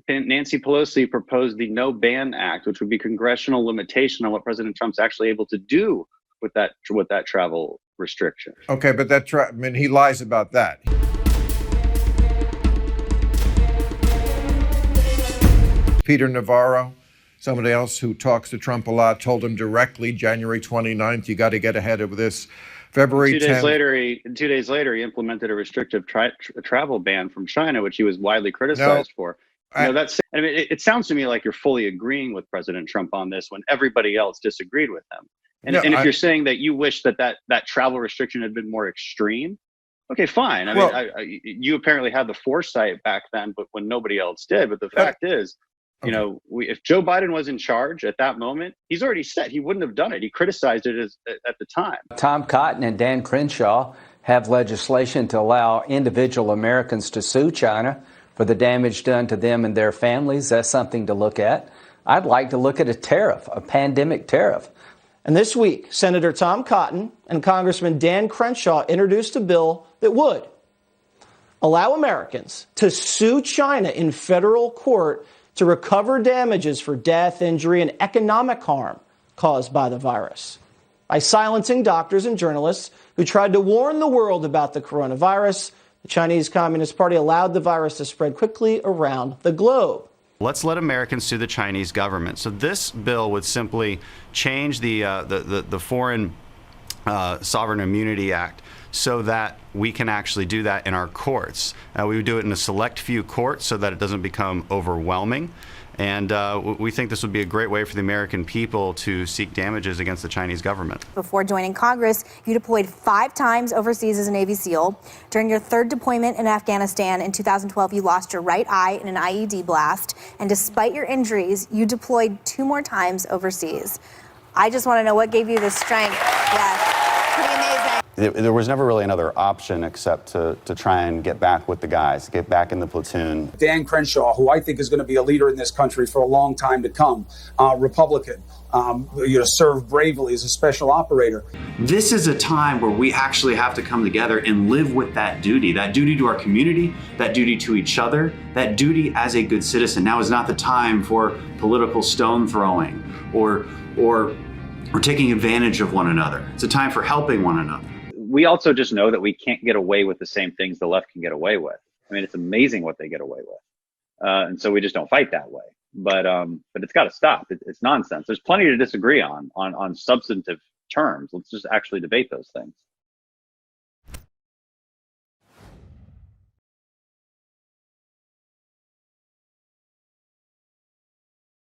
Nancy Pelosi proposed the No Ban Act, which would be congressional limitation on what President Trump's actually able to do with that travel restriction. Okay, but I mean, he lies about that. Peter Navarro, somebody else who talks to Trump a lot, told him directly January 29th, you got to get ahead of this. February 10th. 2 days later, he implemented a restrictive travel ban from China, which he was widely criticized for. It sounds to me like you're fully agreeing with President Trump on this when everybody else disagreed with him. And if you're saying that you wish that travel restriction had been more extreme, okay, fine. You apparently had the foresight back then, but when nobody else did. But the fact is, if Joe Biden was in charge at that moment, he's already said he wouldn't have done it. He criticized it at the time. Tom Cotton and Dan Crenshaw have legislation to allow individual Americans to sue China for the damage done to them and their families. That's something to look at. I'd like to look at a pandemic tariff. And this week, Senator Tom Cotton and Congressman Dan Crenshaw introduced a bill that would allow Americans to sue China in federal court to recover damages for death, injury, and economic harm caused by the virus by silencing doctors and journalists who tried to warn the world about the coronavirus. The Chinese Communist Party allowed the virus to spread quickly around the globe. Let's let Americans sue the Chinese government. So this bill would simply change the Foreign Sovereign Immunity Act so that we can actually do that in our courts. We would do it in a select few courts so that it doesn't become overwhelming. And we think this would be a great way for the American people to seek damages against the Chinese government. Before joining Congress, you deployed 5 times overseas as a Navy SEAL. During your 3rd deployment in Afghanistan in 2012, you lost your right eye in an IED blast. And despite your injuries, you deployed 2 more times overseas. I just want to know what gave you the strength. Yes, pretty amazing. There was never really another option except to try and get back with the guys, get back in the platoon. Dan Crenshaw, who I think is going to be a leader in this country for a long time to come, Republican, served bravely as a special operator. This is a time where we actually have to come together and live with that duty to our community, that duty to each other, that duty as a good citizen. Now is not the time for political stone throwing or taking advantage of one another. It's a time for helping one another. We also just know that we can't get away with the same things the left can get away with. I mean, it's amazing what they get away with. And so we just don't fight that way. But it's got to stop. It's nonsense. There's plenty to disagree on substantive terms. Let's just actually debate those things.